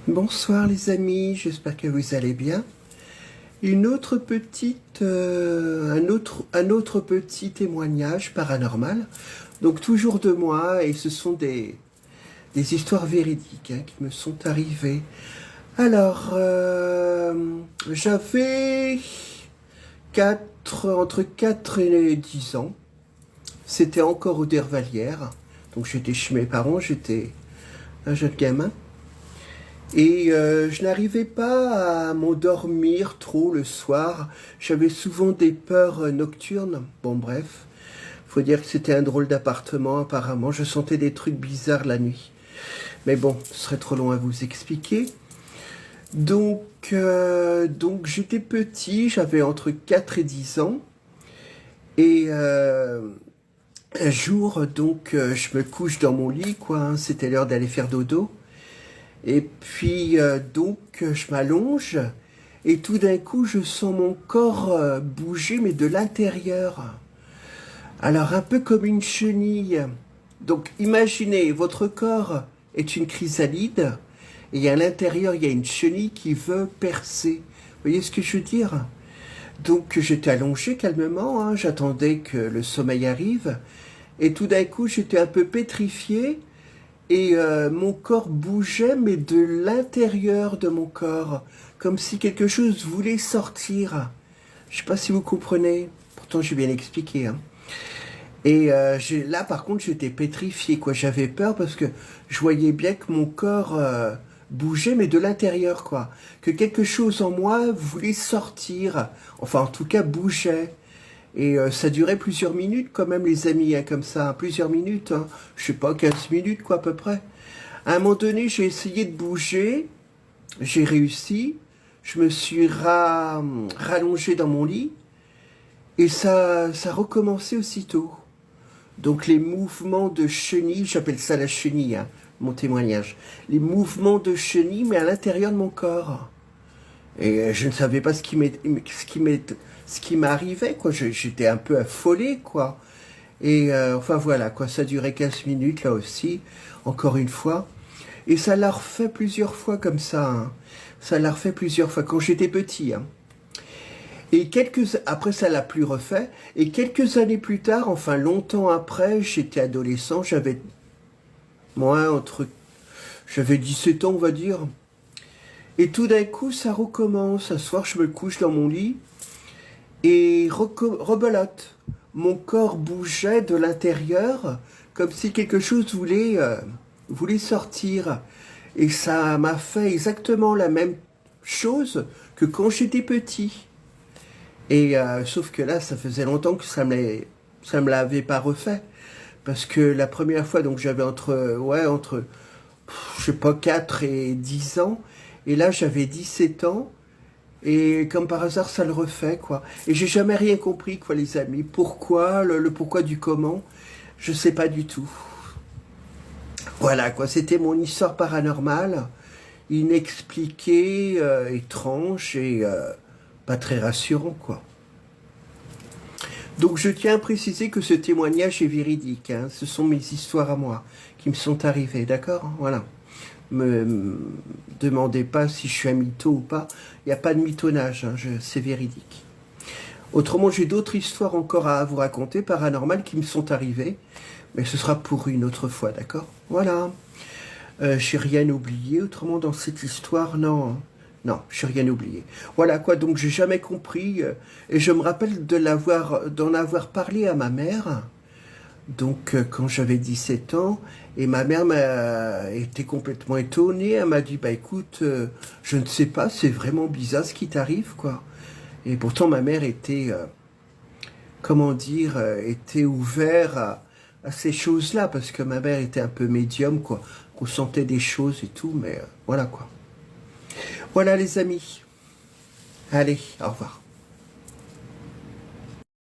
Bonsoir les amis, j'espère que vous allez bien. Une autre petite, un autre petit témoignage paranormal. Donc toujours de moi, et ce sont des histoires véridiques qui me sont arrivées. Alors, j'avais entre 4 et 10 ans. C'était encore au Dervalière. Donc j'étais chez mes parents, j'étais un jeune gamin. Et je n'arrivais pas à m'endormir trop le soir. J'avais souvent des peurs nocturnes. Bon, bref. Faut dire que c'était un drôle d'appartement, apparemment. Je sentais des trucs bizarres la nuit. Mais bon, ce serait trop long à vous expliquer. Donc j'étais petit, j'avais entre 4 et 10 ans. Et un jour, je me couche dans mon lit, quoi. C'était l'heure d'aller faire dodo. Et puis, je m'allonge, et tout d'un coup, je sens mon corps bouger, mais de l'intérieur. Alors, un peu comme une chenille. Donc, imaginez, votre corps est une chrysalide, et à l'intérieur, il y a une chenille qui veut percer. Vous voyez ce que je veux dire? Donc, j'étais allongé calmement, j'attendais que le sommeil arrive, et tout d'un coup, j'étais un peu pétrifié, et mon corps bougeait, mais de l'intérieur de mon corps, comme si quelque chose voulait sortir. Je ne sais pas si vous comprenez, pourtant j'ai bien expliqué. Et là, par contre, j'étais pétrifié, quoi. J'avais peur parce que je voyais bien que mon corps bougeait, mais de l'intérieur, quoi. Que quelque chose en moi voulait sortir, enfin, en tout cas, bougeait. Et ça durait plusieurs minutes quand même, les amis, comme ça, plusieurs minutes, je sais pas, 15 minutes, quoi, à peu près. À un moment donné, j'ai essayé de bouger, j'ai réussi, je me suis rallongé dans mon lit, et ça recommençait aussitôt. Donc les mouvements de chenille, j'appelle ça la chenille, mon témoignage, les mouvements de chenille, mais à l'intérieur de mon corps. Et je ne savais pas ce qui m'arrivait, quoi. J'étais un peu affolé, quoi. Et enfin voilà, quoi. Ça durait 15 minutes, là aussi, encore une fois. Et ça l'a refait plusieurs fois comme ça. Ça l'a refait plusieurs fois, quand j'étais petit. Et après, ça l'a plus refait. Et quelques années plus tard, enfin longtemps après, j'étais adolescent, j'avais 17 ans, on va dire. Et tout d'un coup, ça recommence. Un soir, je me couche dans mon lit et rebelote. Mon corps bougeait de l'intérieur comme si quelque chose voulait sortir. Et ça m'a fait exactement la même chose que quand j'étais petit. Et sauf que là, ça faisait longtemps que ça me l'avait pas refait. Parce que la première fois, donc j'avais je sais pas, 4 et 10 ans. Et là, j'avais 17 ans. Et comme par hasard, ça le refait, quoi. Et j'ai jamais rien compris, quoi, les amis. Pourquoi, le pourquoi du comment, je sais pas du tout. Voilà, quoi. C'était mon histoire paranormale, inexpliquée, étrange et pas très rassurant, quoi. Donc je tiens à préciser que ce témoignage est véridique. Ce sont mes histoires à moi qui me sont arrivées, d'accord? Voilà. Me demandez pas si je suis un mytho ou pas. Il n'y a pas de mythonnage, c'est véridique. Autrement, j'ai d'autres histoires encore à vous raconter, paranormales, qui me sont arrivées. Mais ce sera pour une autre fois, d'accord? Voilà. J'ai rien oublié, autrement, dans cette histoire, non. Non, j'ai rien oublié. Voilà, quoi, donc j'ai jamais compris. Et je me rappelle d'en avoir parlé à ma mère. Donc, quand j'avais 17 ans, et ma mère m'a été complètement étonnée. Elle m'a dit, bah écoute, je ne sais pas, c'est vraiment bizarre ce qui t'arrive, quoi. Et pourtant, ma mère était, était ouverte à ces choses-là, parce que ma mère était un peu médium, quoi. On sentait des choses et tout, mais voilà, quoi. Voilà, les amis. Allez, au revoir.